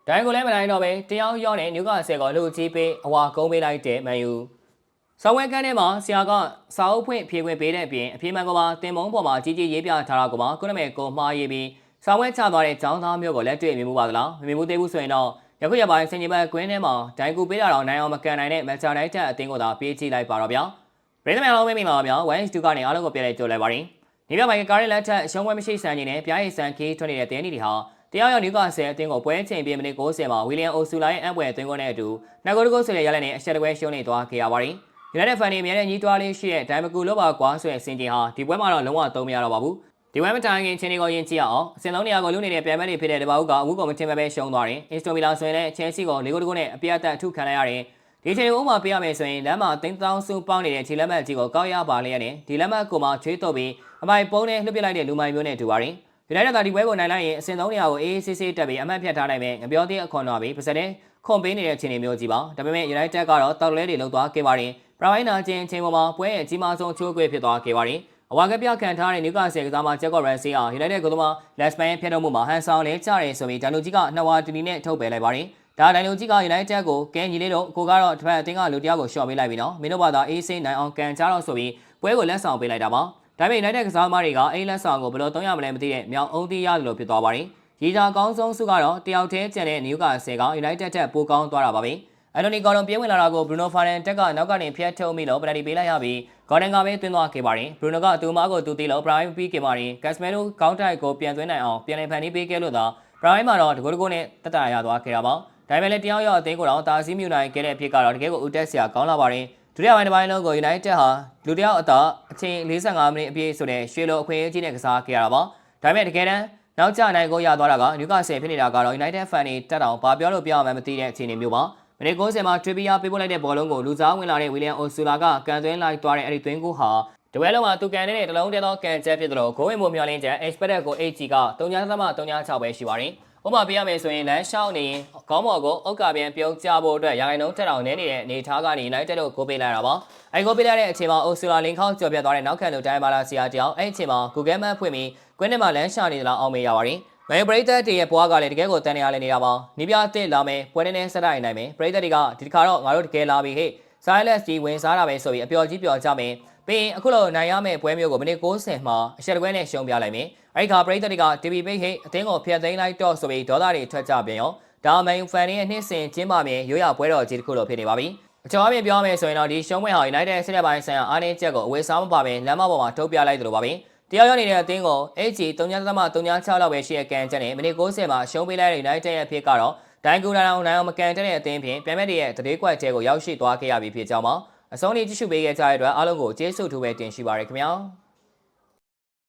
ဒိုင်ကိုလည်းမနိုင်တော့ပဲတရားရောက်တဲ့နျူကာဆယ်ကလူကြီးပေးအဝါကုန်းပေးလိုက်တဲ့မန်ယူဆောင်းဝဲကန်းထဲမှာဆရာကစာအုပ်ဖွင့်ဖြေခွင့်ပေးတဲ့အပြင်အပြေမှန်ကပါတင်မုံပေါ်မှာကြီးကြီးရေးပြထားတာကပါကုနမဲကိုမှားရေးပြီးဆောင်းဝဲချသွားတဲ့ចောင်းသားမျိုးကိုလက်တွေ့မြင်မှုပါသလားမမြင်မှုသေးဘူးဆိုရင်တော့ယခုရပိုင်းစင်ကြီးဘက်ကွင်းထဲမှာဒိုင်ကူပေးတာတော့နိုင်အောင်မကန်နိုင်တဲ့မန်ချက်နိုင်တဲ့အသင်းကိုသာပေးကြည့်လိုက်ပါတော့ဗျာပြည်သမန်လုံးမိပါဗျာ1-2ကနေအားလုံးကိုပြည့်လိုက်ကြိုလိုက်ပါရင်ဒီဘက်ပိုင်းကားရဲလက်ထက်ရှုံးပွဲမရှိဆန်ကြီးနဲ့ပြားရည်ဆန်ခီးထွက်နေတဲ့တင်းဒီဟာတရားရောက်နျူကာဆယ်အသင်းကိုပွဲချိန်ပြည့်မိနစ်90မှာဝီလီယံအိုဆူလာရဲ့အံပွဲအသင်းကိုနဲ့အတူနောက်ကိုတကုတ်ဆိုတဲ့ရလနဲ့အဆက်တကွဲရှုံးနေသွားခဲ့ရပါတယ်။ United Fan တွေအများနဲ့ညီးတွားလေးရှိတဲ့ဒိုင်မကူလောပါကွာဆိုတဲ့စင်ကြီးဟာဒီပွဲမှာတော့လုံးဝသုံးမရတော့ပါဘူး။ဒီပွဲမတိုင်ခင်ချင်းတွေကိုယဉ်ကြည့်အောင်အစင်လုံးနေရာကိုလူနေတဲ့ပြန်မဲ့တွေဖြစ်တဲ့တပါဦးကအခုကမတင်မဲ့ပဲရှုံးသွားတယ်။အင်စတိုမီလာဆိုရင်လည်းချယ်ဆီကို၄ဂိုးတကုတ်နဲ့အပြတ်အသတ်အထုခံလိုက်ရတယ်။ဒီချိန်ဥမာပေးရမယ်ဆိုရင်လမ်းမှာတင်းတောင်းစုပေါင်းနေတဲ့ခြေလက်မှတ်ကြီးကိုကောက်ရပါလေရတယ်။ဒီလက်မှတ်ကိုမှချွေးတော့ပြီးအမိုင်ပုံးနဲ့လှုပ်ပစ်လိုက်တဲ့လူမိုင်မျိုးနဲ့တူပါတယ်။ United ကဒီပွဲကိုနိုင်လိုက်ရင်အစင်သုံးနေရာကိုအေးအေးဆေးဆေးတက်ပြီးအမှတ်ဖြတ်ထားနိုင်မယ်ငပြောသေးအခွန်တော်ပြီးပါစတဲ့ခွန်ပေးနေတဲ့အခြေအနေမျိုးကြီးပါဒါပေမဲ့ United ကတော့တောက်လဲတွေလုံသွားခဲ့ပါတယ်ပရိုင်းနာချင်းချိန်ပေါ်မှာပွဲရဲ့အကြီးမားဆုံးချိုးကွေးဖြစ်သွားခဲ့ပါတယ်အဝါကပြခံထားတဲ့နျူကာဆယ်ကစားမဂျက်ကော့ရန်စီဟာ United ကသမားလက်စပန်ဖျက်တော့မှုမှာဟန်ဆောင်လဲကြတယ်ဆိုပြီးဒန်လိုကြီးကနှစ်ဝါတီနီနဲ့ထုတ်ပယ်လိုက်ပါတယ်ဒါဒန်လိုကြီးက United ကိုကဲညီလေးတို့ကိုကတော့တစ်ဖက်အသင်းကလူတယောက်ကိုရှော့ပေးလိုက်ပြီနော်မင်းတို့ဘာသာအေးစိနိုင်အောင်ကန်ကြတော့ဆိုပြီးပွဲကိုလက်ဆောင်ပေးလိုက်တာပါဒါပေမဲ့ United ကစားသမားတွေကအိမ်လက်ဆောင်ကိုဘယ်လိုသုံးရမလဲမသိတဲ့မြောင်အုံးတီးရတယ်လို့ဖြစ်သွားပါတယ်။ရီတာကောင်းဆုံးစုကတော့တယောက်တည်းကျန်တဲ့နျူကာဆယ်က United ထက်ပိုကောင်းသွားတာပါပဲ။အန်တိုနီဂေါ်ဒန်ပြေးဝင်လာတာကို Bruno Fernandes ကနောက်ကနေဖျက်ထုတ်မိလို့ပနယ်တီပေးလိုက်ရပြီးဂေါ်ဒန်ကပဲသွင်းသွားခဲ့ပါတယ်။ Bruno ကသူ့မားကိုသူတီးလို့ Prime ပြီးခဲ့ပါတယ်။ Casemiro ကောင်းတိုက်ကိုပြန်သွင်းနိုင်အောင်ပြန်လည်ဖန်တီးပေးခဲ့လို့သာ Prime မှာတော့တကူနဲ့တက်တာရသွားခဲ့တာပါ။ဒါပေမဲ့လည်းတယောက်ရောက်အသင်းကိုတော့တာစီးမြူနိုင်ခဲ့တဲ့အဖြစ်ကတော့တကယ်ကိုဦးတက်စရာကောင်းလာပါတယ်။ဒုတိယပိုင်းတစ်ပိုင်းလုံးကို United ဟာလူတယောက်အသာအချိန်45မိနစ်အပြည့်ဆိုတဲ့ရွှေလိုအခွင့်အရေးကြီးနဲ့ကစားခဲ့ရတာပါ။ဒါပေမဲ့တကယ်တမ်းနောက်ကျနိုင်ကိုရသွားတာကနျူကာဆယ်ဖြစ်နေတာကတော့ United Fan တွေတက်အောင်ဘာပြောလို့ပြောရမှမသိတဲ့အခြေအနေမျိုးပါ။မိနစ်90မှာ Trippier ပေးပို့လိုက်တဲ့ဘောလုံးကိုလူစားဝင်လာတဲ့ William Osula ကကန်သွင်းလိုက်သွားတဲ့အဲ့ဒီသွင်းကိုဟာတပွဲလုံးမှာသူကန်နေတဲ့တလုံးတဲသောကန်ချက်ဖြစ်သလိုဂိုးဝင်မှုမျှော်လင့်ချက် expected ကို HG က3.36ပဲရှိပါတယ်။ဥပမာပေးရမယ်ဆိုရင်လမ်းရှောင်းနေရင်ခေါင်းပေါ်ကိုအုတ်ကပြန်ပြုံးချဖို့အတွက်ရာဂိုင်နှုန်းထက်တောင်နည်းနေတဲ့အနေထားကနေ United တို့ကိုပေးလိုက်တာပါ။အဲဒီကိုပေးလိုက်တဲ့အချိန်မှာ Osula လင်ခေါကျော်ပြတ်သွားတဲ့နောက်ခံလူတိုင်းမာလာဆီယာတယောက်အဲ့ဒီအချိန်မှာ Google Map ဖွင့်ပြီးကွင်းထဲမှာလမ်းရှာနေသလားအောင်မေးရပါတယ်။မဲပရိသတ်တွေရဲ့ဘွားကလည်းတကယ်ကိုတန်နေရလဲနေတာပါ။နီးပြအစ်စ်လာမယ်ပွဲနဲ့ဆက်တိုက်နိုင်မယ်။ပရိသတ်တွေကဒီတစ်ခါတော့ငါတို့တကယ်လာပြီဟဲ့။ Silence ကြီးဝင်စားတာပဲဆိုပြီးအပျော်ကြီးပျော်ကြမယ်။ပြီးရင်အခုလိုနိုင်ရမယ့်ပွဲမျိုးကိုမိနစ်90မှာအရှက်တကွဲနဲ့ရှုံးပြလိုက်မယ်။အဲဒီခါပရိသတ်တွေက TV ပိတ်ဟိတ်အသင်းကိုဖျက်သိမ်းလိုက်တော့ဆိုပြီးဒေါသတွေထွက်ကြပြန်ရော။ဒါမှမဟုတ် fan တွေရဲ့နှိမ့်စင်ကျင်းပါမယ်ရိုးရပွဲတော်ကြီးတစ်ခုလိုဖြစ်နေပါပြီ။အကျော်အပြင်ပြောမယ်ဆိုရင်တော့ဒီရှုံးပွဲဟာ United စစ်တဲ့ပိုင်းဆိုင်ရာအားနည်းချက်ကိုအဝေးစားမပါဘဲလမ်းမပေါ်မှာထုတ်ပြလိုက်တယ်လို့ပါပဲ။တရားရောက်နေတဲ့အသင်းကို HG 3.36လောက်ပဲရှိတဲ့ကန်ချက်နဲ့မိနစ်90မှာရှုံးပေးလိုက်တဲ့ United ရဲ့အဖြစ်ကတော့ဒိုင်ကူလာအောင်နိုင်အောင်မကန်တဲ့အသင်းဖြင့်ပြန်မဲ့ရဲ့တရေကွက်ကျဲကိုရောက်ရှိသွားခဲ့ရပြီဖြစ်ကြောင်းပါအဆုံးထိကြည့်ရှုပေးခဲ့ကြတဲ့အတွက်အားလုံးကိုကျေးဇူးထူးပဲတင်ရှိပါရခင်ဗျာ။